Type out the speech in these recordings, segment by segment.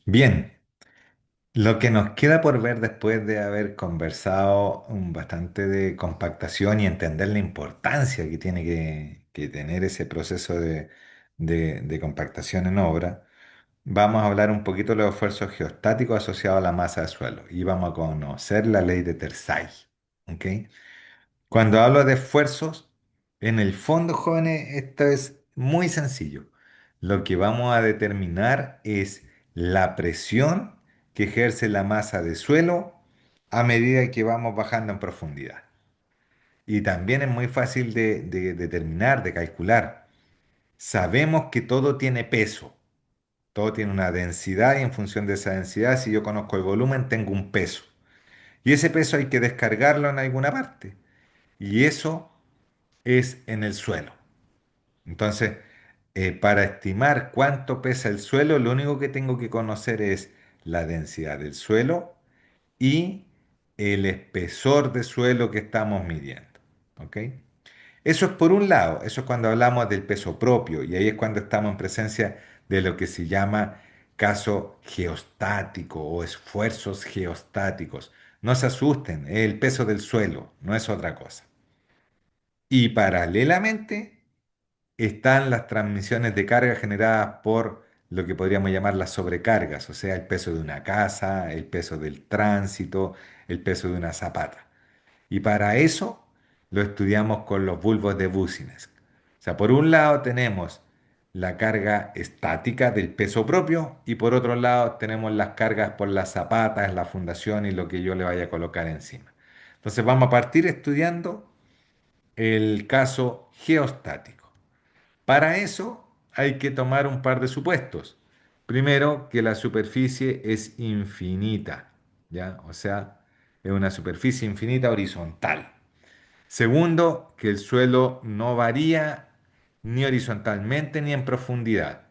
Bien, lo que nos queda por ver después de haber conversado bastante de compactación y entender la importancia que tiene que tener ese proceso de compactación en obra, vamos a hablar un poquito de los esfuerzos geostáticos asociados a la masa de suelo y vamos a conocer la ley de Tersay. ¿Ok? Cuando hablo de esfuerzos, en el fondo, jóvenes, esto es muy sencillo. Lo que vamos a determinar es la presión que ejerce la masa de suelo a medida que vamos bajando en profundidad. Y también es muy fácil de determinar, de calcular. Sabemos que todo tiene peso, todo tiene una densidad y en función de esa densidad, si yo conozco el volumen, tengo un peso. Y ese peso hay que descargarlo en alguna parte. Y eso es en el suelo. Entonces, para estimar cuánto pesa el suelo, lo único que tengo que conocer es la densidad del suelo y el espesor de suelo que estamos midiendo. ¿Ok? Eso es por un lado, eso es cuando hablamos del peso propio y ahí es cuando estamos en presencia de lo que se llama caso geostático o esfuerzos geostáticos. No se asusten, es el peso del suelo, no es otra cosa. Y paralelamente están las transmisiones de carga generadas por lo que podríamos llamar las sobrecargas, o sea, el peso de una casa, el peso del tránsito, el peso de una zapata. Y para eso lo estudiamos con los bulbos de Business. O sea, por un lado tenemos la carga estática del peso propio y por otro lado tenemos las cargas por las zapatas, la fundación y lo que yo le vaya a colocar encima. Entonces vamos a partir estudiando el caso geostático. Para eso hay que tomar un par de supuestos. Primero, que la superficie es infinita, ¿ya? O sea, es una superficie infinita horizontal. Segundo, que el suelo no varía ni horizontalmente ni en profundidad.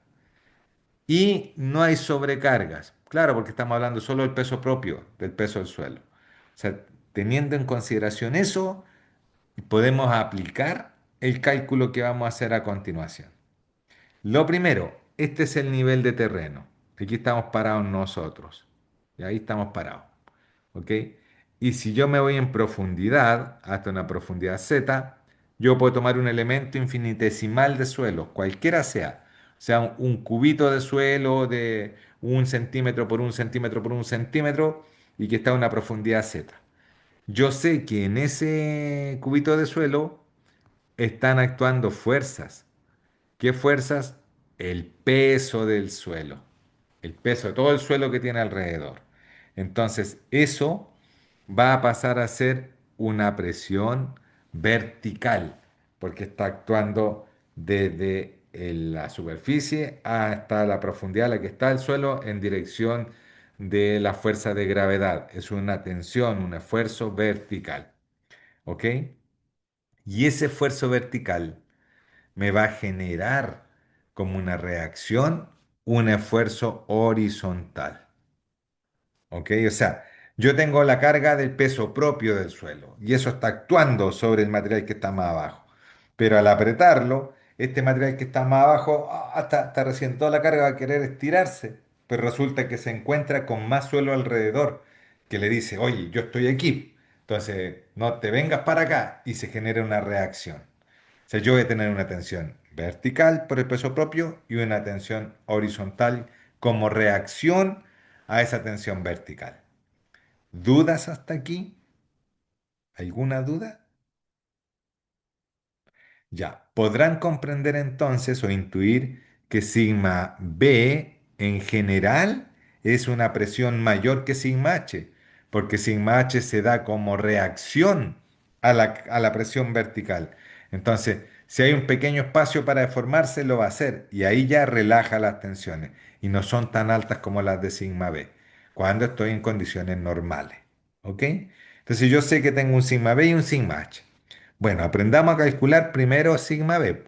Y no hay sobrecargas. Claro, porque estamos hablando solo del peso propio, del peso del suelo. O sea, teniendo en consideración eso, podemos aplicar el cálculo que vamos a hacer a continuación. Lo primero, este es el nivel de terreno. Aquí estamos parados nosotros. Y ahí estamos parados. ¿Ok? Y si yo me voy en profundidad, hasta una profundidad Z, yo puedo tomar un elemento infinitesimal de suelo, cualquiera sea. O sea, un cubito de suelo de 1 centímetro por 1 centímetro por 1 centímetro y que está a una profundidad Z. Yo sé que en ese cubito de suelo están actuando fuerzas. ¿Qué fuerzas? El peso del suelo, el peso de todo el suelo que tiene alrededor. Entonces, eso va a pasar a ser una presión vertical, porque está actuando desde la superficie hasta la profundidad a la que está el suelo en dirección de la fuerza de gravedad. Es una tensión, un esfuerzo vertical. ¿Ok? Y ese esfuerzo vertical me va a generar como una reacción un esfuerzo horizontal. ¿Ok? O sea, yo tengo la carga del peso propio del suelo y eso está actuando sobre el material que está más abajo. Pero al apretarlo, este material que está más abajo, hasta recién toda la carga va a querer estirarse, pero resulta que se encuentra con más suelo alrededor que le dice, oye, yo estoy aquí, entonces no te vengas para acá y se genera una reacción. O sea, yo voy a tener una tensión vertical por el peso propio y una tensión horizontal como reacción a esa tensión vertical. ¿Dudas hasta aquí? ¿Alguna duda? Ya, podrán comprender entonces o intuir que sigma B en general es una presión mayor que sigma H, porque sigma H se da como reacción a la presión vertical. Entonces, si hay un pequeño espacio para deformarse, lo va a hacer y ahí ya relaja las tensiones y no son tan altas como las de sigma B, cuando estoy en condiciones normales. ¿Ok? Entonces yo sé que tengo un sigma B y un sigma H. Bueno, aprendamos a calcular primero sigma B.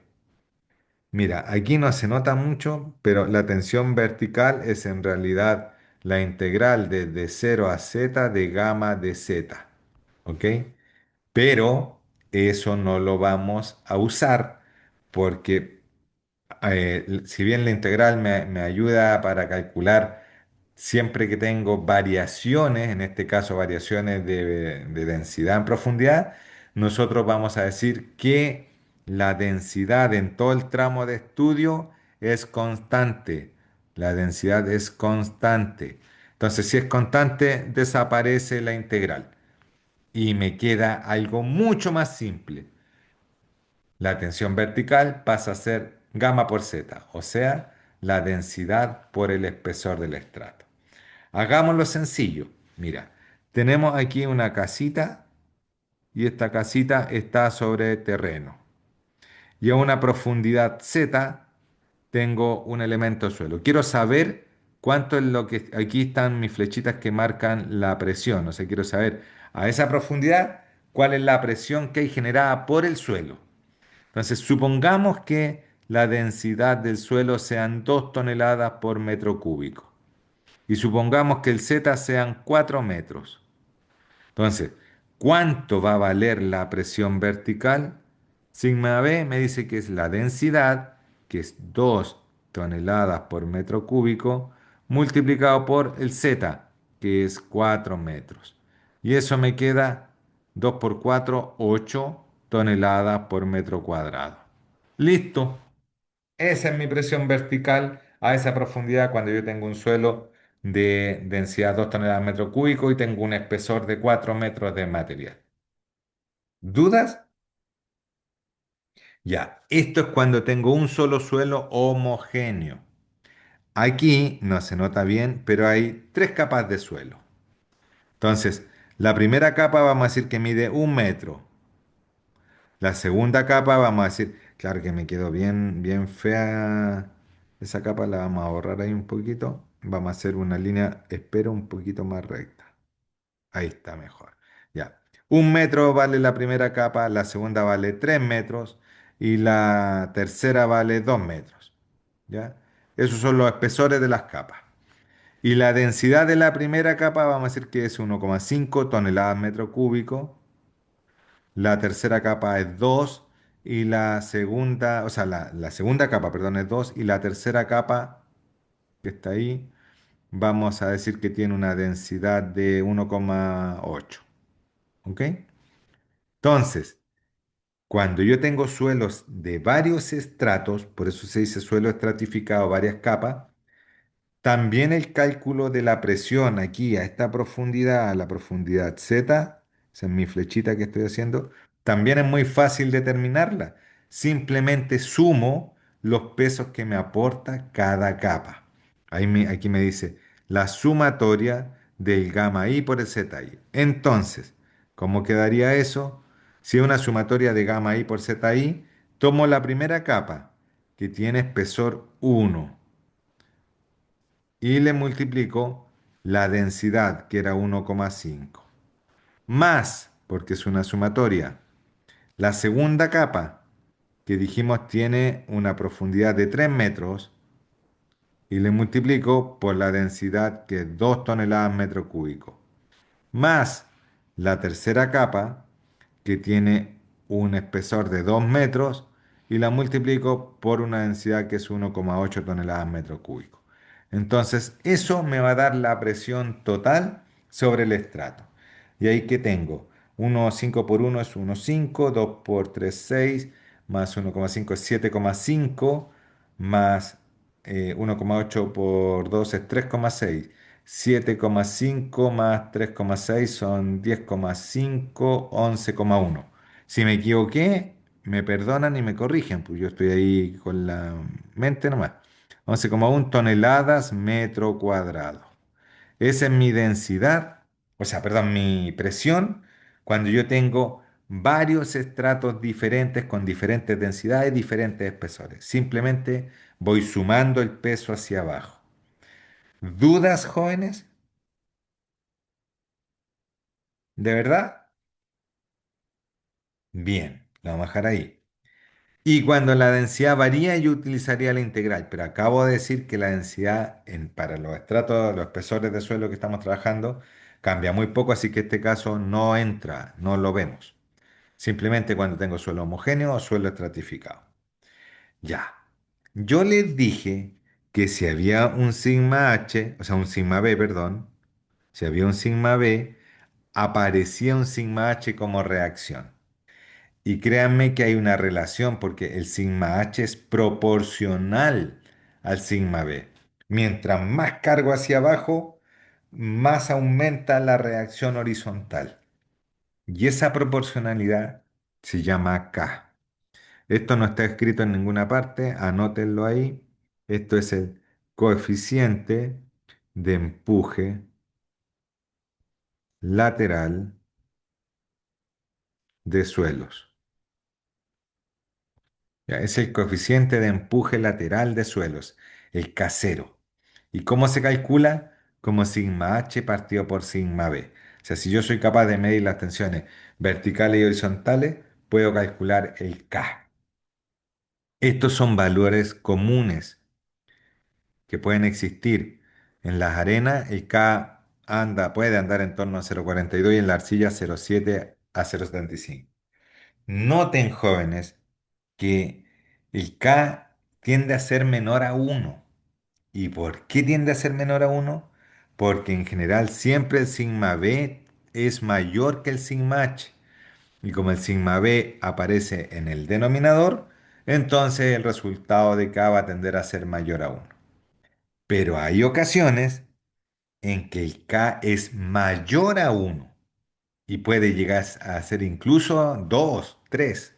Mira, aquí no se nota mucho, pero la tensión vertical es en realidad la integral desde 0 a z de gamma de z. ¿Ok? Pero eso no lo vamos a usar porque si bien la integral me ayuda para calcular Siempre que tengo variaciones, en este caso variaciones de densidad en profundidad, nosotros vamos a decir que la densidad en todo el tramo de estudio es constante. La densidad es constante. Entonces, si es constante, desaparece la integral y me queda algo mucho más simple. La tensión vertical pasa a ser gamma por z, o sea, la densidad por el espesor del estrato. Hagámoslo sencillo. Mira, tenemos aquí una casita y esta casita está sobre terreno. Y a una profundidad z tengo un elemento suelo. Quiero saber cuánto es lo que... Aquí están mis flechitas que marcan la presión. O sea, quiero saber a esa profundidad cuál es la presión que hay generada por el suelo. Entonces, supongamos que la densidad del suelo sean 2 toneladas por metro cúbico. Y supongamos que el Z sean 4 metros. Entonces, ¿cuánto va a valer la presión vertical? Sigma B me dice que es la densidad, que es 2 toneladas por metro cúbico, multiplicado por el Z, que es 4 metros. Y eso me queda 2 por 4, 8 toneladas por metro cuadrado. Listo. Esa es mi presión vertical a esa profundidad cuando yo tengo un suelo de densidad 2 toneladas metro cúbico y tengo un espesor de 4 metros de material. ¿Dudas? Ya, esto es cuando tengo un solo suelo homogéneo. Aquí no se nota bien, pero hay tres capas de suelo. Entonces, la primera capa vamos a decir que mide 1 metro. La segunda capa vamos a decir, claro que me quedó bien fea esa capa, la vamos a borrar ahí un poquito. Vamos a hacer una línea, espero, un poquito más recta. Ahí está mejor. Ya. 1 metro vale la primera capa, la segunda vale 3 metros y la tercera vale 2 metros. ¿Ya? Esos son los espesores de las capas. Y la densidad de la primera capa vamos a decir que es 1,5 toneladas metro cúbico. La tercera capa es 2 y la segunda, o sea, la segunda capa, perdón, es 2 y la tercera capa que está ahí, vamos a decir que tiene una densidad de 1,8. ¿Ok? Entonces, cuando yo tengo suelos de varios estratos, por eso se dice suelo estratificado, varias capas, también el cálculo de la presión aquí a esta profundidad, a la profundidad Z, esa es mi flechita que estoy haciendo, también es muy fácil determinarla. Simplemente sumo los pesos que me aporta cada capa. Aquí me dice la sumatoria del gamma I por el ZI. Entonces, ¿cómo quedaría eso? Si es una sumatoria de gamma I por ZI, tomo la primera capa, que tiene espesor 1 y le multiplico la densidad, que era 1,5, más, porque es una sumatoria, la segunda capa, que dijimos tiene una profundidad de 3 metros, y le multiplico por la densidad, que es 2 toneladas metro cúbico, más la tercera capa, que tiene un espesor de 2 metros, y la multiplico por una densidad que es 1,8 toneladas metro cúbico. Entonces, eso me va a dar la presión total sobre el estrato. Y ahí que tengo, 1,5 por 1 es 1,5, 2 por 3, 6, más 1,5 es 7,5, más 1,8 por 2 es 3,6. 7,5 más 3,6 son 10,5, 11,1. Si me equivoqué, me perdonan y me corrigen, pues yo estoy ahí con la mente nomás. 11,1 toneladas metro cuadrado. Esa es mi densidad, o sea, perdón, mi presión cuando yo tengo varios estratos diferentes con diferentes densidades, diferentes espesores. Simplemente voy sumando el peso hacia abajo. ¿Dudas, jóvenes? ¿De verdad? Bien, lo vamos a dejar ahí. Y cuando la densidad varía, yo utilizaría la integral, pero acabo de decir que la densidad para los estratos, los espesores de suelo que estamos trabajando, cambia muy poco, así que este caso no entra, no lo vemos. Simplemente cuando tengo suelo homogéneo o suelo estratificado. Ya. Yo les dije que si había un sigma H, o sea, un sigma B, perdón, si había un sigma B, aparecía un sigma H como reacción. Y créanme que hay una relación porque el sigma H es proporcional al sigma B. Mientras más cargo hacia abajo, más aumenta la reacción horizontal. Y esa proporcionalidad se llama K. Esto no está escrito en ninguna parte, anótenlo ahí. Esto es el coeficiente de empuje lateral de suelos. Ya, es el coeficiente de empuje lateral de suelos, el K0. ¿Y cómo se calcula? Como sigma H partido por sigma B. O sea, si yo soy capaz de medir las tensiones verticales y horizontales, puedo calcular el K. Estos son valores comunes que pueden existir. En las arenas, el K puede andar en torno a 0,42 y en la arcilla 0,7 a 0,75. Noten, jóvenes, que el K tiende a ser menor a 1. ¿Y por qué tiende a ser menor a 1? Porque en general siempre el sigma B es mayor que el sigma H. Y como el sigma B aparece en el denominador, entonces el resultado de K va a tender a ser mayor a 1. Pero hay ocasiones en que el K es mayor a 1 y puede llegar a ser incluso 2, 3.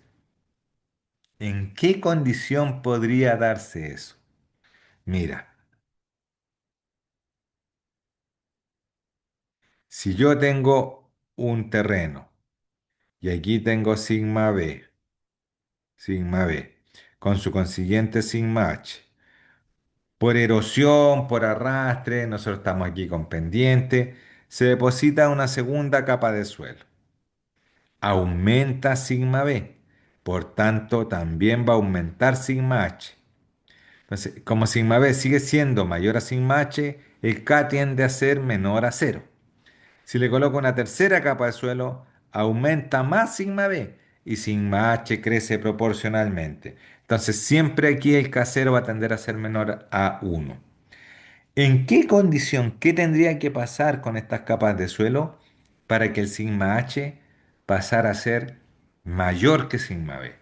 ¿En qué condición podría darse eso? Mira, si yo tengo un terreno y aquí tengo sigma B, con su consiguiente sigma H, por erosión, por arrastre, nosotros estamos aquí con pendiente, se deposita una segunda capa de suelo. Aumenta sigma B, por tanto también va a aumentar sigma H. Entonces, como sigma B sigue siendo mayor a sigma H, el K tiende a ser menor a cero. Si le coloco una tercera capa de suelo, aumenta más sigma B y sigma H crece proporcionalmente. Entonces, siempre aquí el K0 va a tender a ser menor a 1. ¿En qué condición, qué tendría que pasar con estas capas de suelo para que el sigma H pasara a ser mayor que sigma B?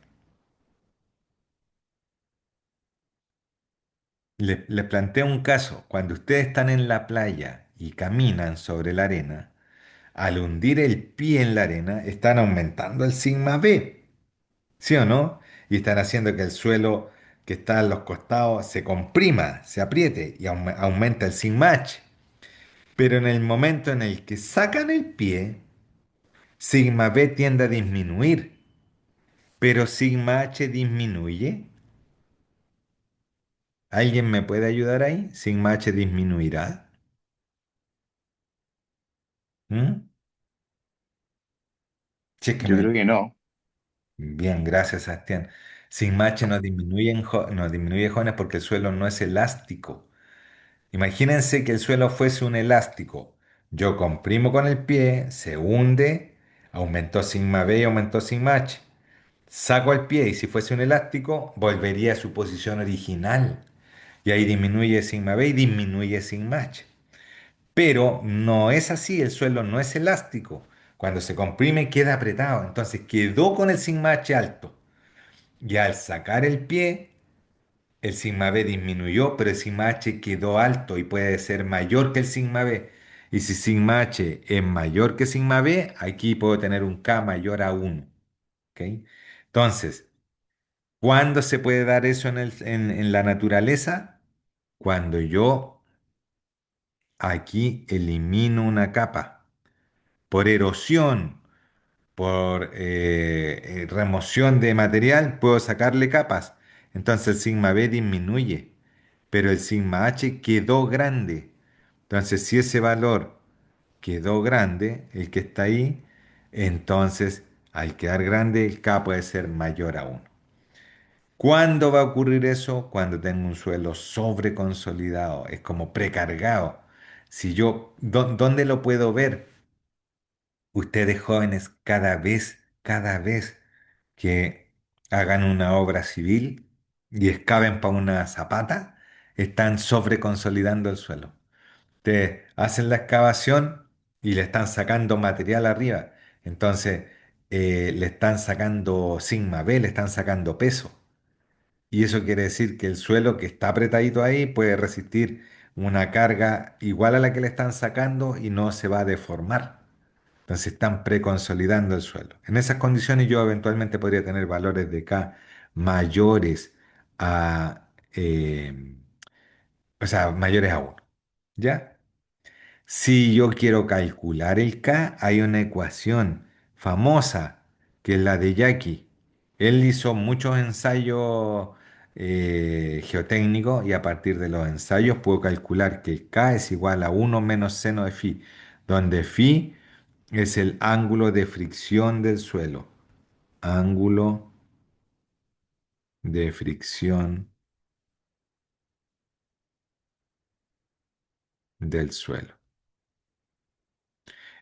Les planteo un caso. Cuando ustedes están en la playa y caminan sobre la arena, al hundir el pie en la arena, están aumentando el sigma B, ¿sí o no? Y están haciendo que el suelo que está a los costados se comprima, se apriete y aumenta el sigma H. Pero en el momento en el que sacan el pie, sigma B tiende a disminuir, pero sigma H disminuye. ¿Alguien me puede ayudar ahí? ¿Sigma H disminuirá? ¿Mm? Si es que Yo me... creo que no. Bien, gracias, Sebastián. Sigma H no disminuye, no disminuye, jóvenes, porque el suelo no es elástico. Imagínense que el suelo fuese un elástico. Yo comprimo con el pie, se hunde, aumentó sigma B y aumentó sigma H. Saco el pie y si fuese un elástico, volvería a su posición original. Y ahí disminuye sigma B y disminuye sigma H. Pero no es así, el suelo no es elástico. Cuando se comprime queda apretado. Entonces quedó con el sigma H alto. Y al sacar el pie, el sigma B disminuyó, pero el sigma H quedó alto y puede ser mayor que el sigma B. Y si sigma H es mayor que sigma B, aquí puedo tener un K mayor a 1. ¿Ok? Entonces, ¿cuándo se puede dar eso en la naturaleza? Cuando yo aquí elimino una capa. Por erosión, por remoción de material, puedo sacarle capas. Entonces el sigma B disminuye, pero el sigma H quedó grande. Entonces, si ese valor quedó grande, el que está ahí, entonces al quedar grande, el K puede ser mayor a 1. ¿Cuándo va a ocurrir eso? Cuando tengo un suelo sobreconsolidado, es como precargado. Si yo, ¿dónde lo puedo ver? Ustedes jóvenes, cada vez que hagan una obra civil y excaven para una zapata, están sobreconsolidando el suelo. Te hacen la excavación y le están sacando material arriba. Entonces, le están sacando sigma B, le están sacando peso. Y eso quiere decir que el suelo que está apretadito ahí puede resistir una carga igual a la que le están sacando y no se va a deformar. Entonces están preconsolidando el suelo. En esas condiciones yo eventualmente podría tener valores de K mayores a, o sea, mayores a 1. ¿Ya? Si yo quiero calcular el K, hay una ecuación famosa que es la de Jackie. Él hizo muchos ensayos geotécnicos y a partir de los ensayos puedo calcular que el K es igual a 1 menos seno de phi, donde phi es el ángulo de fricción del suelo. Ángulo de fricción del suelo.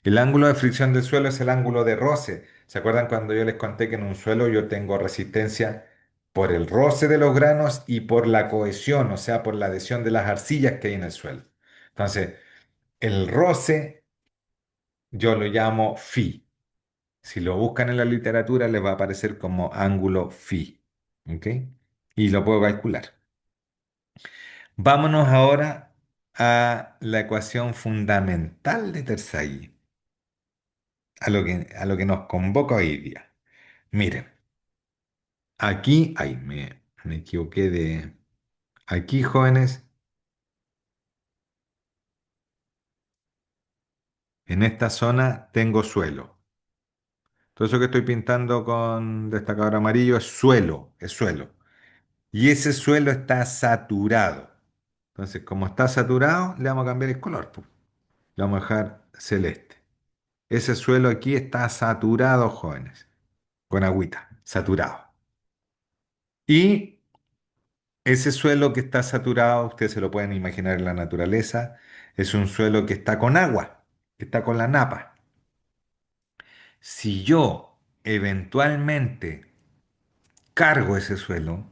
El ángulo de fricción del suelo es el ángulo de roce. ¿Se acuerdan cuando yo les conté que en un suelo yo tengo resistencia por el roce de los granos y por la cohesión, o sea, por la adhesión de las arcillas que hay en el suelo? Entonces, el roce yo lo llamo phi. Si lo buscan en la literatura les va a aparecer como ángulo phi. ¿Ok? Y lo puedo calcular. Vámonos ahora a la ecuación fundamental de Terzaghi, a lo que nos convoca hoy día. Miren, aquí, ay, me equivoqué de... Aquí, jóvenes, en esta zona tengo suelo. Todo eso que estoy pintando con destacador amarillo es suelo, es suelo. Y ese suelo está saturado. Entonces, como está saturado, le vamos a cambiar el color, po. Le vamos a dejar celeste. Ese suelo aquí está saturado, jóvenes, con agüita, saturado. Y ese suelo que está saturado, ustedes se lo pueden imaginar en la naturaleza, es un suelo que está con agua, que está con la napa. Si yo eventualmente cargo ese suelo,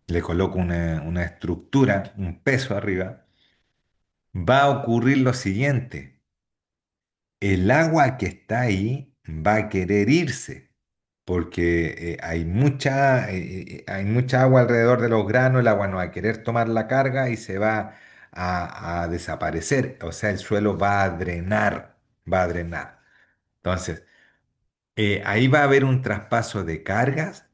le coloco una estructura, un peso arriba, va a ocurrir lo siguiente. El agua que está ahí va a querer irse, porque hay mucha agua alrededor de los granos, el agua no va a querer tomar la carga y se va a desaparecer, o sea, el suelo va a drenar, va a drenar. Entonces, ahí va a haber un traspaso de cargas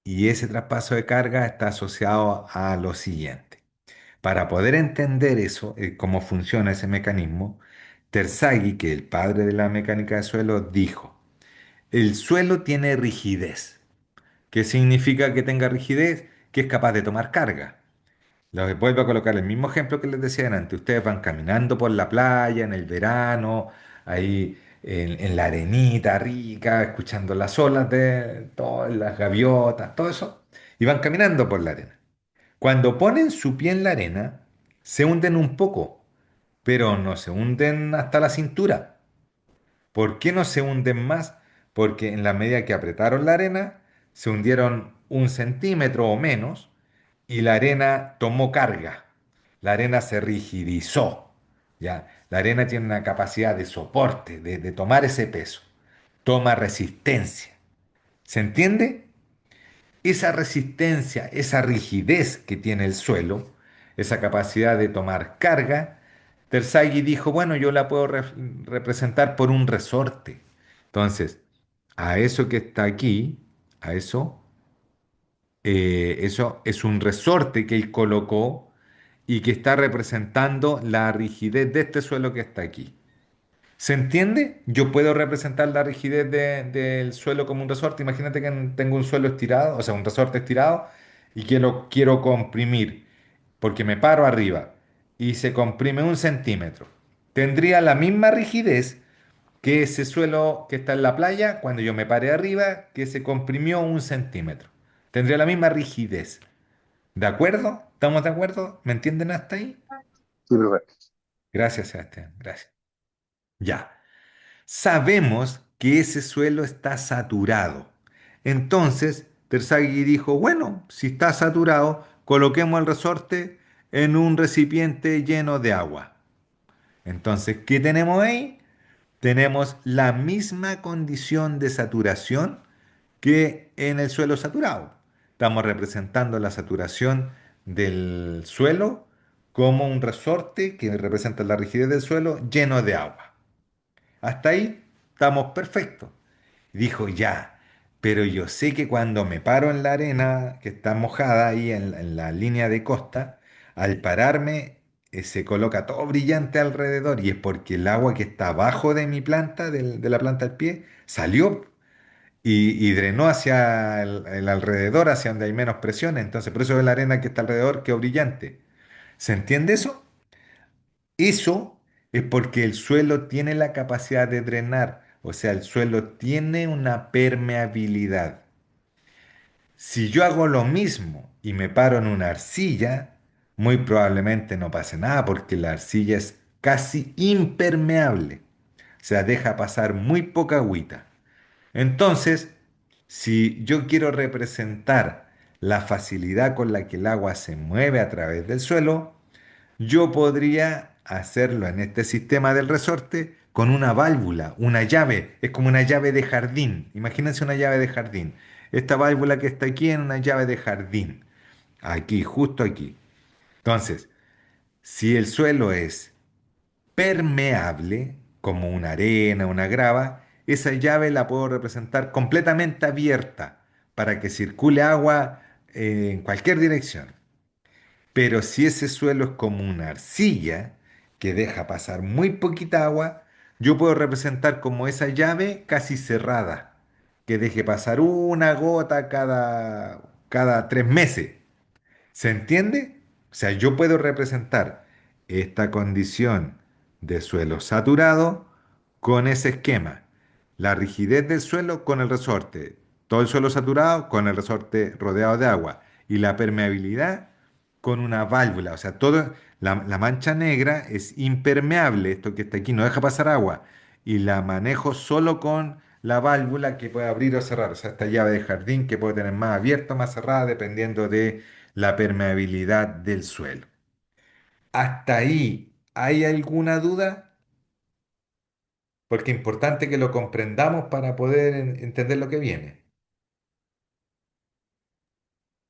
y ese traspaso de carga está asociado a lo siguiente. Para poder entender eso, cómo funciona ese mecanismo, Terzaghi, que es el padre de la mecánica de suelo, dijo, el suelo tiene rigidez. ¿Qué significa que tenga rigidez? Que es capaz de tomar carga. Les vuelvo a colocar el mismo ejemplo que les decía antes. Ustedes van caminando por la playa en el verano, ahí en la arenita rica, escuchando las olas de todas las gaviotas, todo eso, y van caminando por la arena. Cuando ponen su pie en la arena, se hunden un poco, pero no se hunden hasta la cintura. ¿Por qué no se hunden más? Porque en la medida que apretaron la arena, se hundieron 1 centímetro o menos y la arena tomó carga. La arena se rigidizó. ¿Ya? La arena tiene una capacidad de soporte, de tomar ese peso. Toma resistencia. ¿Se entiende? Esa resistencia, esa rigidez que tiene el suelo, esa capacidad de tomar carga, Terzaghi dijo, bueno, yo la puedo representar por un resorte. Entonces, a eso que está aquí, a eso es un resorte que él colocó y que está representando la rigidez de este suelo que está aquí. ¿Se entiende? Yo puedo representar la rigidez del suelo como un resorte. Imagínate que tengo un suelo estirado, o sea, un resorte estirado, y que lo quiero comprimir, porque me paro arriba y se comprime 1 centímetro. Tendría la misma rigidez que ese suelo que está en la playa cuando yo me paré arriba, que se comprimió 1 centímetro. Tendría la misma rigidez. ¿De acuerdo? ¿Estamos de acuerdo? ¿Me entienden hasta ahí? Sí, profe. Gracias, Sebastián. Gracias. Ya. Sabemos que ese suelo está saturado. Entonces, Terzaghi dijo, bueno, si está saturado, coloquemos el resorte en un recipiente lleno de agua. Entonces, ¿qué tenemos ahí? Tenemos la misma condición de saturación que en el suelo saturado. Estamos representando la saturación del suelo como un resorte que representa la rigidez del suelo lleno de agua. Hasta ahí estamos perfectos. Dijo, ya, pero yo sé que cuando me paro en la arena que está mojada ahí en la línea de costa, al pararme se coloca todo brillante alrededor y es porque el agua que está abajo de mi planta, de la planta del pie, salió y drenó hacia el alrededor, hacia donde hay menos presión. Entonces, por eso la arena que está alrededor quedó brillante. ¿Se entiende eso? Eso es porque el suelo tiene la capacidad de drenar, o sea, el suelo tiene una permeabilidad. Si yo hago lo mismo y me paro en una arcilla, muy probablemente no pase nada porque la arcilla es casi impermeable, o sea, deja pasar muy poca agüita. Entonces, si yo quiero representar la facilidad con la que el agua se mueve a través del suelo, yo podría hacerlo en este sistema del resorte con una válvula, una llave. Es como una llave de jardín. Imagínense una llave de jardín. Esta válvula que está aquí es una llave de jardín. Aquí, justo aquí. Entonces, si el suelo es permeable, como una arena, una grava, esa llave la puedo representar completamente abierta para que circule agua en cualquier dirección. Pero si ese suelo es como una arcilla que deja pasar muy poquita agua, yo puedo representar como esa llave casi cerrada, que deje pasar una gota cada 3 meses. ¿Se entiende? O sea, yo puedo representar esta condición de suelo saturado con ese esquema. La rigidez del suelo con el resorte. Todo el suelo saturado con el resorte rodeado de agua. Y la permeabilidad con una válvula. O sea, la mancha negra es impermeable. Esto que está aquí no deja pasar agua. Y la manejo solo con la válvula que puede abrir o cerrar. O sea, esta llave de jardín que puede tener más abierta o más cerrada dependiendo de la permeabilidad del suelo. Hasta ahí, ¿hay alguna duda? Porque es importante que lo comprendamos para poder entender lo que viene.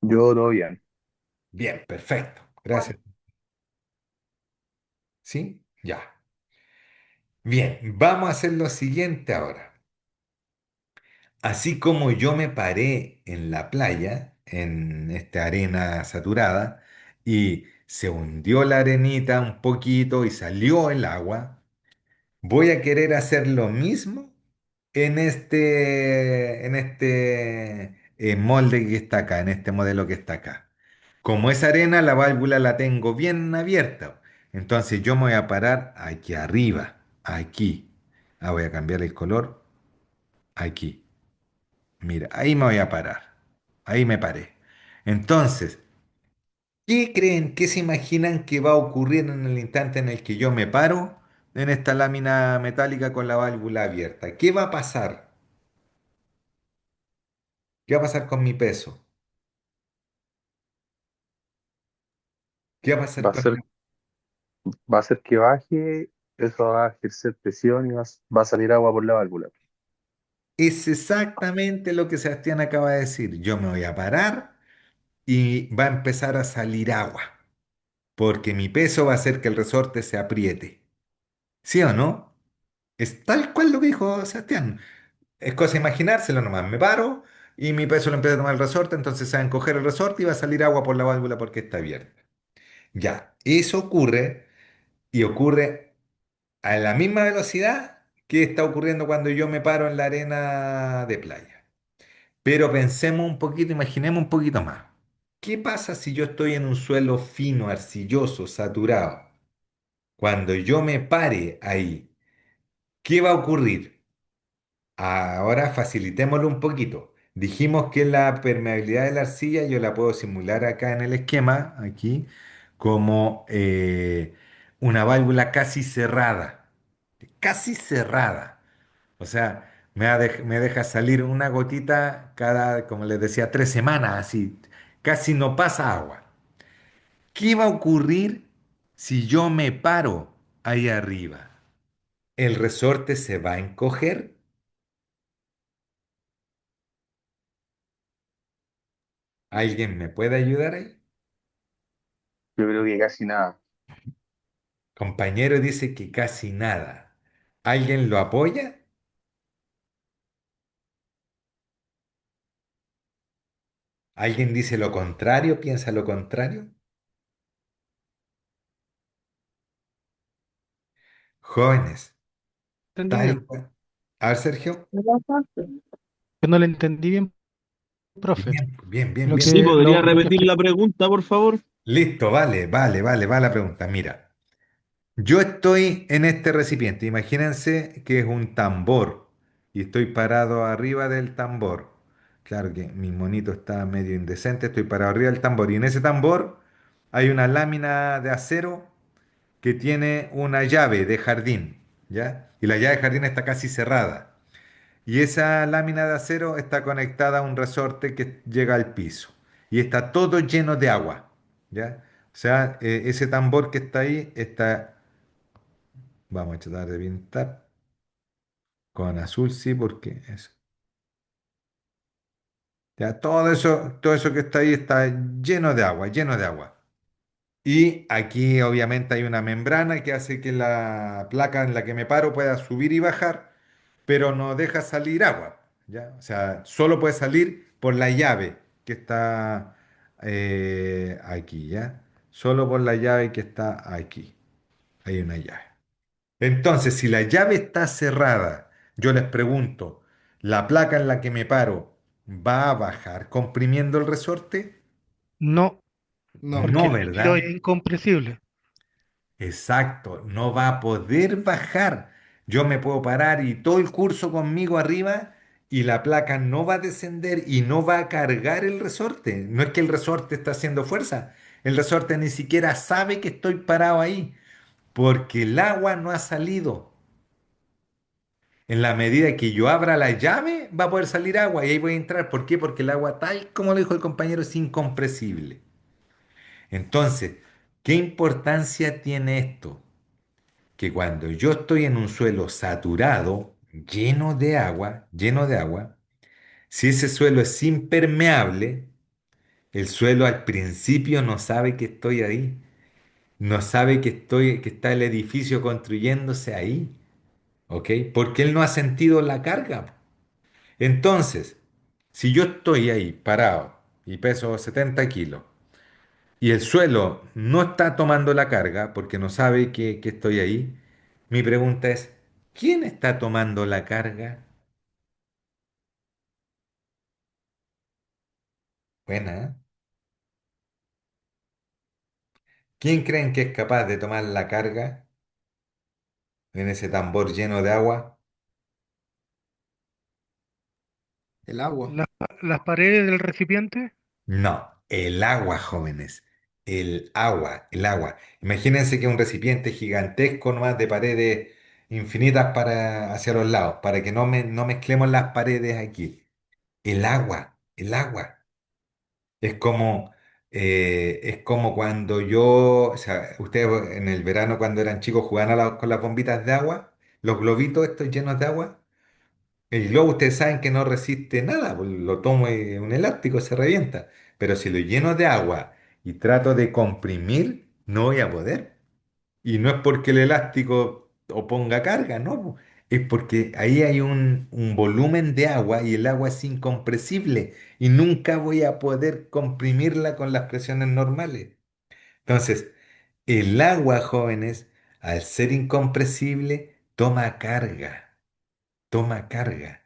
Yo todo bien. Bien, perfecto. Gracias. ¿Sí? Ya. Bien, vamos a hacer lo siguiente ahora. Así como yo me paré en la playa, en esta arena saturada, y se hundió la arenita un poquito y salió el agua, voy a querer hacer lo mismo en este molde que está acá, en este modelo que está acá. Como es arena, la válvula la tengo bien abierta. Entonces yo me voy a parar aquí arriba, aquí. Ah, voy a cambiar el color, aquí. Mira, ahí me voy a parar. Ahí me paré. Entonces, ¿qué creen, qué se imaginan que va a ocurrir en el instante en el que yo me paro en esta lámina metálica con la válvula abierta? ¿Qué va a pasar? ¿Qué va a pasar con mi peso? ¿Qué va a pasar Va a con... ser, va a ser que baje, eso va a ejercer presión y va a salir agua por la válvula. Es exactamente lo que Sebastián acaba de decir. Yo me voy a parar y va a empezar a salir agua, porque mi peso va a hacer que el resorte se apriete. ¿Sí o no? Es tal cual lo que dijo Sebastián. Es cosa de imaginárselo nomás. Me paro y mi peso lo empieza a tomar el resorte, entonces se va a encoger el resorte y va a salir agua por la válvula porque está abierta. Ya, eso ocurre y ocurre a la misma velocidad que está ocurriendo cuando yo me paro en la arena de playa. Pero pensemos un poquito, imaginemos un poquito más. ¿Qué pasa si yo estoy en un suelo fino, arcilloso, saturado? Cuando yo me pare ahí, ¿qué va a ocurrir? Ahora facilitémoslo un poquito. Dijimos que la permeabilidad de la arcilla yo la puedo simular acá en el esquema, aquí, como una válvula casi cerrada. Casi cerrada. O sea, me deja salir una gotita cada, como les decía, 3 semanas, así. Casi no pasa agua. ¿Qué va a ocurrir si yo me paro ahí arriba? ¿El resorte se va a encoger? ¿Alguien me puede ayudar ahí? Yo creo que casi nada. Compañero dice que casi nada. ¿Alguien lo apoya? ¿Alguien dice lo contrario? ¿Piensa lo contrario? Jóvenes, Entendí tal bien. cual. A ver, Sergio. Que no le entendí bien, profe. Bien, bien, bien, Lo bien. Sí, que, ¿podría lo que repetir la pregunta, por favor? Listo, vale, vale, vale, va la pregunta. Mira, yo estoy en este recipiente. Imagínense que es un tambor y estoy parado arriba del tambor. Claro que mi monito está medio indecente, estoy parado arriba del tambor y en ese tambor hay una lámina de acero que tiene una llave de jardín, ¿ya? Y la llave de jardín está casi cerrada. Y esa lámina de acero está conectada a un resorte que llega al piso. Y está todo lleno de agua, ¿ya? O sea, ese tambor que está ahí está, vamos a tratar de pintar con azul, sí, porque es. Ya, todo eso que está ahí está lleno de agua, lleno de agua. Y aquí obviamente hay una membrana que hace que la placa en la que me paro pueda subir y bajar, pero no deja salir agua, ¿ya? O sea, solo puede salir por la llave que está aquí, ¿ya? Solo por la llave que está aquí. Hay una llave. Entonces, si la llave está cerrada, yo les pregunto, ¿la placa en la que me paro va a bajar comprimiendo el resorte? no, No. porque No, el líquido es ¿verdad? incompresible. Exacto, no va a poder bajar. Yo me puedo parar y todo el curso conmigo arriba y la placa no va a descender y no va a cargar el resorte. No es que el resorte está haciendo fuerza, el resorte ni siquiera sabe que estoy parado ahí porque el agua no ha salido. En la medida que yo abra la llave, va a poder salir agua y ahí voy a entrar. ¿Por qué? Porque el agua, tal como lo dijo el compañero, es incompresible. Entonces, ¿qué importancia tiene esto? Que cuando yo estoy en un suelo saturado, lleno de agua, si ese suelo es impermeable, el suelo al principio no sabe que estoy ahí, no sabe que estoy, que está el edificio construyéndose ahí, ¿ok? Porque él no ha sentido la carga. Entonces, si yo estoy ahí parado y peso 70 kilos y el suelo no está tomando la carga porque no sabe que estoy ahí, mi pregunta es, ¿quién está tomando la carga? Buena, ¿eh? ¿Quién creen que es capaz de tomar la carga en ese tambor lleno de agua? El agua. La- las paredes del recipiente, No, el agua, jóvenes. El agua, el agua. Imagínense que un recipiente gigantesco nomás de paredes infinitas para hacia los lados, para que no mezclemos las paredes aquí. El agua, el agua. Es como cuando yo, o sea, ustedes en el verano cuando eran chicos jugaban con las bombitas de agua, los globitos estos llenos de agua. El globo ustedes saben que no resiste nada, pues lo tomo y un elástico se revienta. Pero si lo lleno de agua y trato de comprimir, no voy a poder. Y no es porque el elástico oponga carga, no, po. Es porque ahí hay un volumen de agua y el agua es incompresible y nunca voy a poder comprimirla con las presiones normales. Entonces, el agua, jóvenes, al ser incompresible, toma carga, toma carga.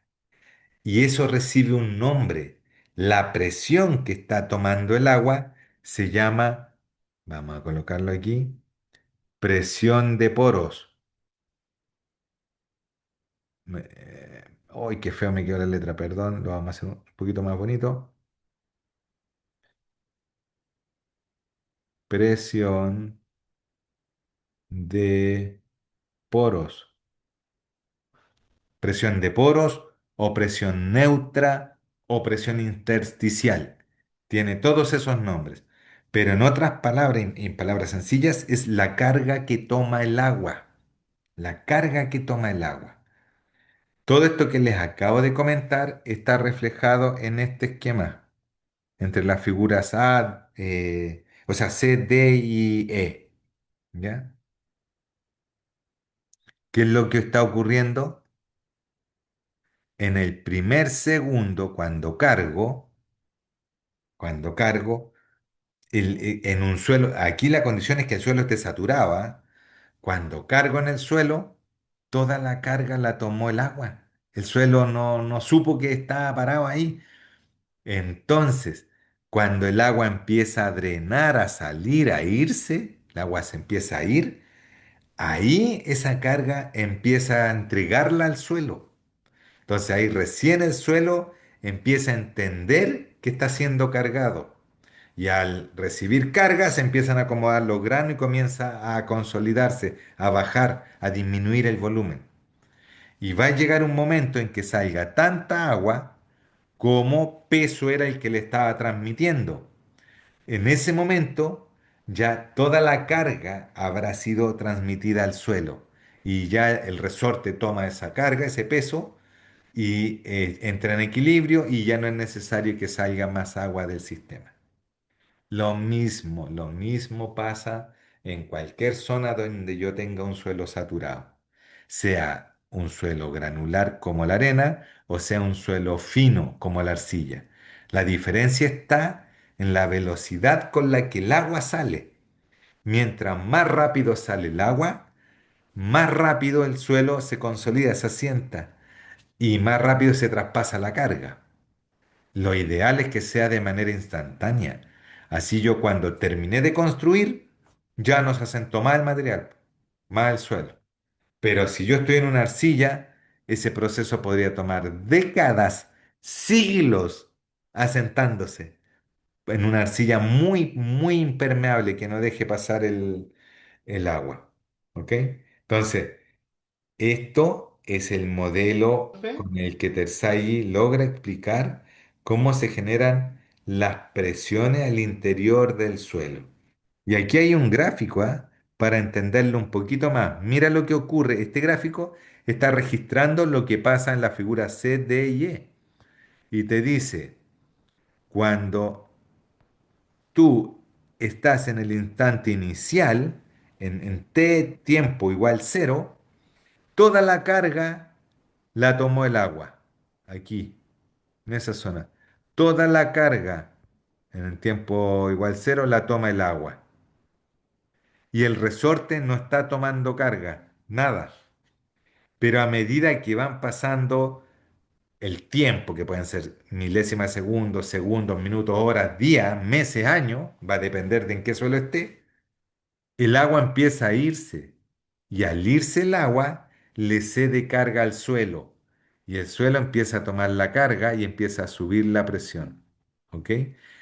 Y eso recibe un nombre. La presión que está tomando el agua se llama, vamos a colocarlo aquí, presión de poros. ¡Ay, qué feo me quedó la letra! Perdón, lo vamos a hacer un poquito más bonito. Presión de poros. Presión de poros o presión neutra o presión intersticial. Tiene todos esos nombres. Pero en otras palabras, en palabras sencillas, es la carga que toma el agua. La carga que toma el agua. Todo esto que les acabo de comentar está reflejado en este esquema, entre las figuras A, o sea, C, D y E. ¿Ya? ¿Qué es lo que está ocurriendo? En el primer segundo, cuando cargo, en un suelo, aquí la condición es que el suelo esté saturado, ¿ah? Cuando cargo en el suelo, toda la carga la tomó el agua. El suelo no supo que estaba parado ahí. Entonces, cuando el agua empieza a drenar, a salir, a irse, el agua se empieza a ir, ahí esa carga empieza a entregarla al suelo. Entonces ahí recién el suelo empieza a entender que está siendo cargado. Y al recibir carga se empiezan a acomodar los granos y comienza a consolidarse, a bajar, a disminuir el volumen. Y va a llegar un momento en que salga tanta agua como peso era el que le estaba transmitiendo. En ese momento ya toda la carga habrá sido transmitida al suelo y ya el resorte toma esa carga, ese peso y entra en equilibrio y ya no es necesario que salga más agua del sistema. Lo mismo pasa en cualquier zona donde yo tenga un suelo saturado, sea un suelo granular como la arena o sea un suelo fino como la arcilla. La diferencia está en la velocidad con la que el agua sale. Mientras más rápido sale el agua, más rápido el suelo se consolida, se asienta y más rápido se traspasa la carga. Lo ideal es que sea de manera instantánea. Así yo cuando terminé de construir, ya no se asentó más el material, más el suelo. Pero si yo estoy en una arcilla, ese proceso podría tomar décadas, siglos, asentándose en una arcilla muy, muy impermeable que no deje pasar el agua. ¿Ok? Entonces, esto es el modelo Profe, con el que Terzaghi logra explicar cómo se generan las presiones al interior del suelo. Y aquí hay un gráfico, ¿ah? Para entenderlo un poquito más. Mira lo que ocurre. Este gráfico está registrando lo que pasa en la figura C, D y E. Y te dice, cuando tú estás en el instante inicial, en T tiempo igual cero, toda la carga la tomó el agua, aquí, en esa zona. Toda la carga en el tiempo igual cero la toma el agua. Y el resorte no está tomando carga, nada. Pero a medida que van pasando el tiempo, que pueden ser milésimas de segundos, segundos, minutos, horas, días, meses, años, va a depender de en qué suelo esté, el agua empieza a irse y al irse el agua le cede carga al suelo y el suelo empieza a tomar la carga y empieza a subir la presión. ¿Ok?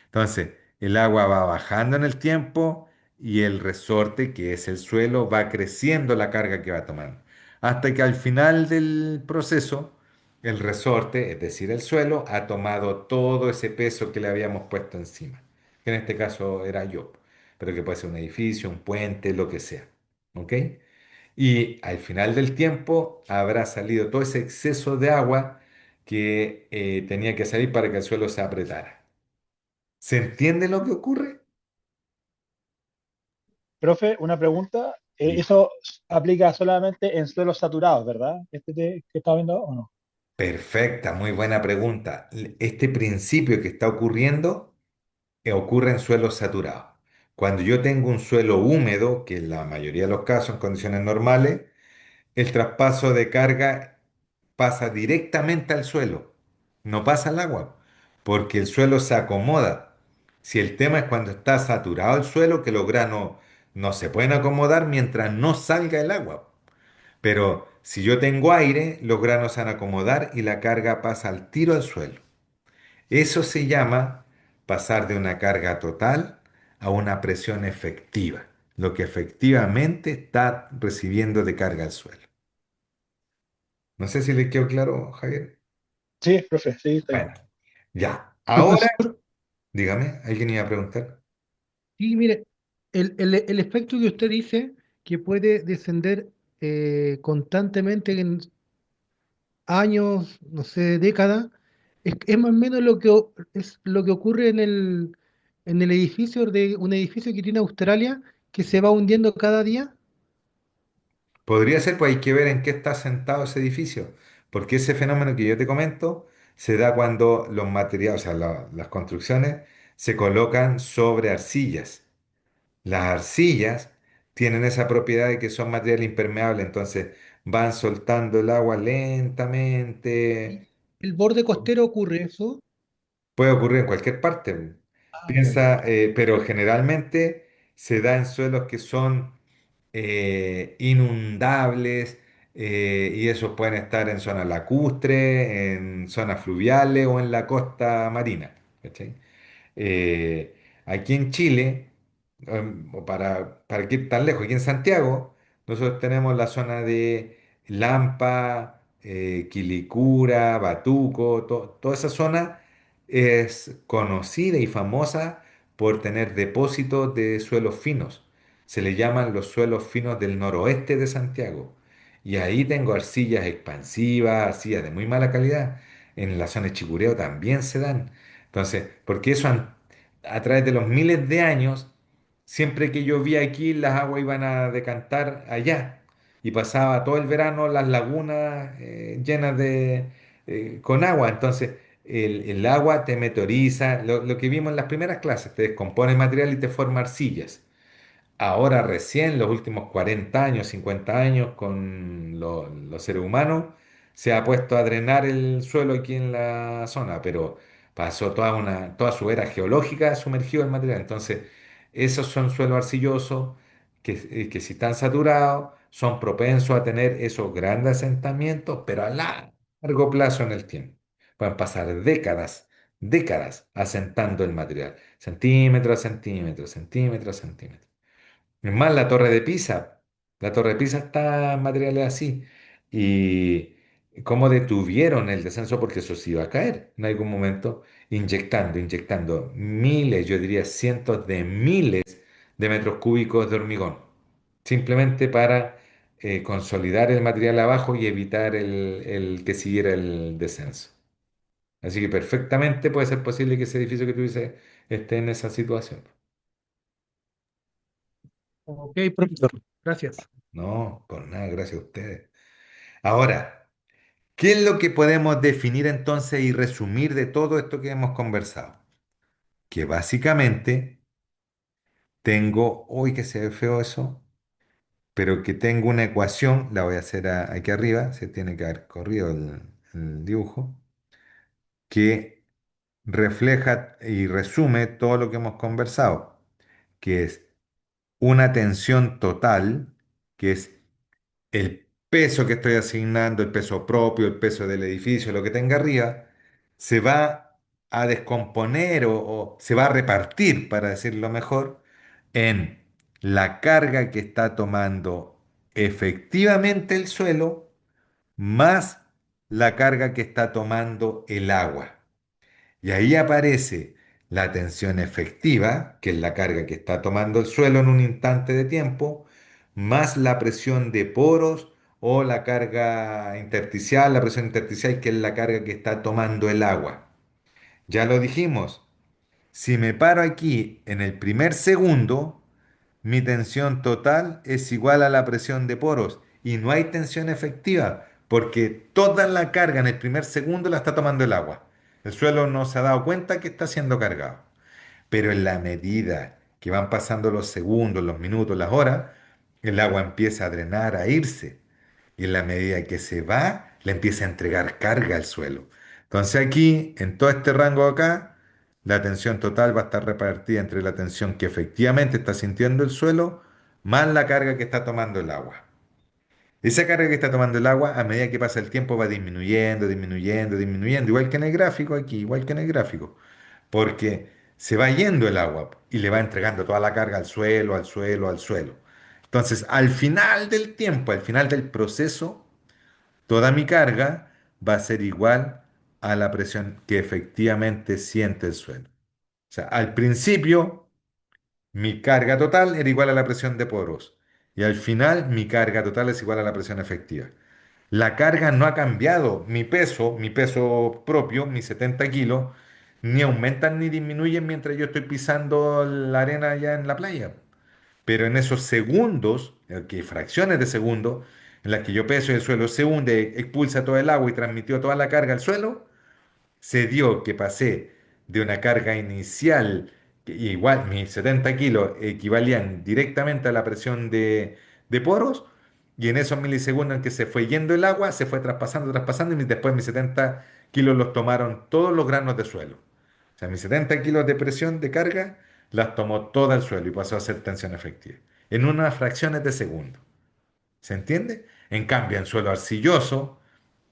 Entonces, el agua va bajando en el tiempo y el resorte, que es el suelo, va creciendo la carga que va tomando. Hasta que al final del proceso, el resorte, es decir, el suelo, ha tomado todo ese peso que le habíamos puesto encima, que en este caso era yo, pero que puede ser un edificio, un puente, lo que sea. ¿Ok? Y al final del tiempo habrá salido todo ese exceso de agua que tenía que salir para que el suelo se apretara. ¿Se entiende lo que ocurre? Profe, una pregunta. Di- Eso aplica solamente en suelos saturados, ¿verdad? Que está viendo o no. Perfecta, muy buena pregunta. Este principio que está ocurriendo ocurre en suelos saturados. Cuando yo tengo un suelo húmedo, que en la mayoría de los casos en condiciones normales, el traspaso de carga pasa directamente al suelo, no pasa al agua, porque el suelo se acomoda. Si el tema es cuando está saturado el suelo, que los granos no se pueden acomodar mientras no salga el agua. Pero si yo tengo aire, los granos se van a acomodar y la carga pasa al tiro al suelo. Eso se llama pasar de una carga total a una presión efectiva, lo que efectivamente está recibiendo de carga al suelo. No sé si le quedó claro, Javier. Sí, profe, sí, está bien. Bueno, ya. Ahora, profesor, dígame, ¿alguien iba a preguntar? Sí, mire, el efecto que usted dice que puede descender constantemente en años, no sé, décadas, es más o menos es lo que ocurre en el edificio de un edificio que tiene Australia que se va hundiendo cada día. Podría ser, pues hay que ver en qué está sentado ese edificio, porque ese fenómeno que yo te comento se da cuando los materiales, o sea, las construcciones se colocan sobre arcillas. Las arcillas tienen esa propiedad de que son material impermeable, entonces van soltando el agua lentamente. Y el borde costero ocurre eso. Puede ocurrir en cualquier parte. Ah, ya, ya. Piensa, pero generalmente se da en suelos que son inundables, y esos pueden estar en zonas lacustres, en zonas fluviales o en la costa marina. ¿Cachai? Eh, Aquí en Chile, o para que ir tan lejos, aquí en Santiago, nosotros tenemos la zona de Lampa, Quilicura, Batuco, toda esa zona es conocida y famosa por tener depósitos de suelos finos. Se le llaman los suelos finos del noroeste de Santiago. Y ahí tengo arcillas expansivas, arcillas de muy mala calidad. En la zona de Chicureo también se dan. Entonces, porque eso a través de los miles de años, siempre que llovía aquí, las aguas iban a decantar allá. Y pasaba todo el verano las lagunas llenas con agua. Entonces, el agua te meteoriza, lo que vimos en las primeras clases, te descompone el material y te forma arcillas. Ahora recién, los últimos 40 años, 50 años, con los seres humanos, se ha puesto a drenar el suelo aquí en la zona, pero pasó toda su era geológica sumergido el material. Entonces, esos son suelos arcillosos que si están saturados, son propensos a tener esos grandes asentamientos, pero a largo plazo en el tiempo. Pueden pasar décadas asentando el material, centímetro a centímetro, centímetro a centímetro. Es más, la Torre de Pisa está en materiales así. Y cómo detuvieron el descenso, porque eso se iba a caer en algún momento, inyectando miles, yo diría cientos de miles de metros cúbicos de hormigón, simplemente para consolidar el material abajo y evitar el que siguiera el descenso. Así que perfectamente puede ser posible que ese edificio que tú dices esté en esa situación. Ok, profesor. Gracias. No, por nada, gracias a ustedes. Ahora, ¿qué es lo que podemos definir entonces y resumir de todo esto que hemos conversado? Que básicamente tengo, uy, que se ve feo eso, pero que tengo una ecuación, la voy a hacer aquí arriba, se tiene que haber corrido el dibujo, que refleja y resume todo lo que hemos conversado, que es una tensión total, que es el peso que estoy asignando, el peso propio, el peso del edificio, lo que tenga arriba, se va a descomponer o se va a repartir, para decirlo mejor, en la carga que está tomando efectivamente el suelo más la carga que está tomando el agua. Y ahí aparece la tensión efectiva, que es la carga que está tomando el suelo en un instante de tiempo, más la presión de poros o la carga intersticial, la presión intersticial, que es la carga que está tomando el agua. Ya lo dijimos, si me paro aquí en el primer segundo, mi tensión total es igual a la presión de poros y no hay tensión efectiva porque toda la carga en el primer segundo la está tomando el agua. El suelo no se ha dado cuenta que está siendo cargado. Pero en la medida que van pasando los segundos, los minutos, las horas, el agua empieza a drenar, a irse. Y en la medida que se va, le empieza a entregar carga al suelo. Entonces aquí, en todo este rango acá, la tensión total va a estar repartida entre la tensión que efectivamente está sintiendo el suelo, más la carga que está tomando el agua. Esa carga que está tomando el agua, a medida que pasa el tiempo, va disminuyendo, disminuyendo, disminuyendo, igual que en el gráfico aquí, igual que en el gráfico, porque se va yendo el agua y le va entregando toda la carga al suelo, al suelo, al suelo. Entonces, al final del tiempo, al final del proceso, toda mi carga va a ser igual a la presión que efectivamente siente el suelo. O sea, al principio mi carga total era igual a la presión de poros. Y al final mi carga total es igual a la presión efectiva. La carga no ha cambiado. Mi peso propio, mis 70 kilos, ni aumentan ni disminuyen mientras yo estoy pisando la arena allá en la playa. Pero en esos segundos, que fracciones de segundo, en las que yo peso y el suelo se hunde, expulsa todo el agua y transmitió toda la carga al suelo, se dio que pasé de una carga inicial, que igual mis 70 kilos equivalían directamente a la presión de poros, y en esos milisegundos en que se fue yendo el agua, se fue traspasando, traspasando, y después mis 70 kilos los tomaron todos los granos de suelo. O sea, mis 70 kilos de presión de carga las tomó todo el suelo y pasó a ser tensión efectiva. En unas fracciones de segundo. ¿Se entiende? En cambio, en suelo arcilloso,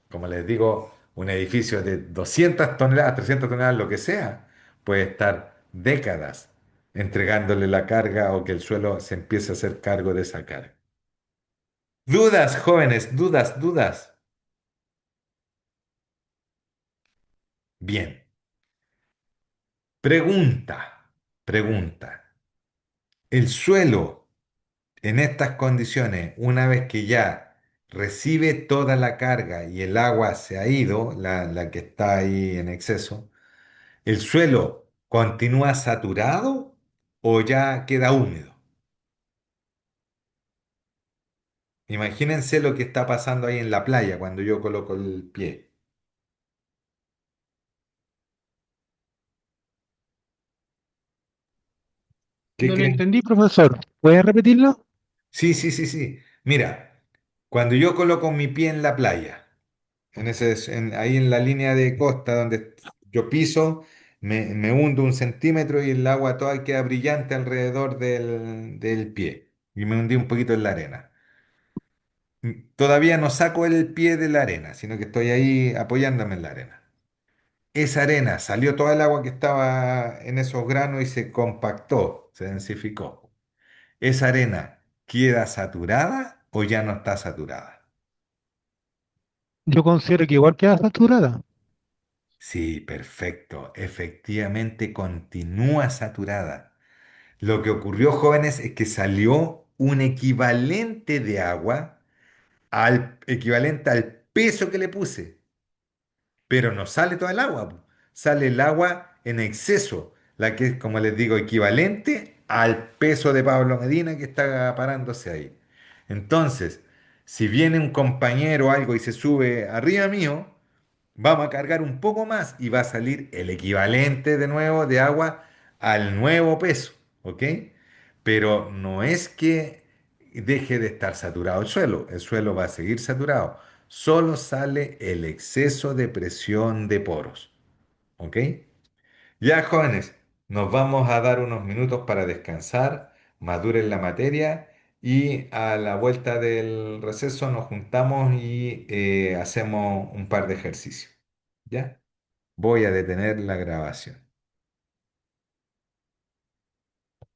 como les digo, un edificio de 200 toneladas, 300 toneladas, lo que sea, puede estar décadas entregándole la carga o que el suelo se empiece a hacer cargo de esa carga. Dudas, jóvenes, dudas, dudas. Bien. Pregunta, pregunta. El suelo en estas condiciones, una vez que ya recibe toda la carga y el agua se ha ido, la que está ahí en exceso, ¿el suelo continúa saturado o ya queda húmedo? Imagínense lo que está pasando ahí en la playa cuando yo coloco el pie. ¿Qué No lo creen? entendí, profesor. ¿Puede repetirlo? Sí, sí, sí, sí. Mira, cuando yo coloco mi pie en la playa, ahí en la línea de costa donde yo piso, me hundo un centímetro y el agua toda queda brillante alrededor del pie. Y me hundí un poquito en la arena. Todavía no saco el pie de la arena, sino que estoy ahí apoyándome en la arena. Esa arena salió toda el agua que estaba en esos granos y se compactó, se densificó. ¿Esa arena queda saturada o ya no está saturada? Yo considero que igual queda saturada. Sí, perfecto. Efectivamente continúa saturada. Lo que ocurrió, jóvenes, es que salió un equivalente de agua al equivalente al peso que le puse. Pero no sale toda el agua, po. Sale el agua en exceso, la que es, como les digo, equivalente al peso de Pablo Medina que está parándose ahí. Entonces, si viene un compañero o algo y se sube arriba mío, vamos a cargar un poco más y va a salir el equivalente de nuevo de agua al nuevo peso, ¿ok? Pero no es que deje de estar saturado el suelo va a seguir saturado, solo sale el exceso de presión de poros, ¿ok? Ya, jóvenes, nos vamos a dar unos minutos para descansar, maduren la materia y a la vuelta del receso nos juntamos y hacemos un par de ejercicios. ¿Ya? Voy a detener la grabación.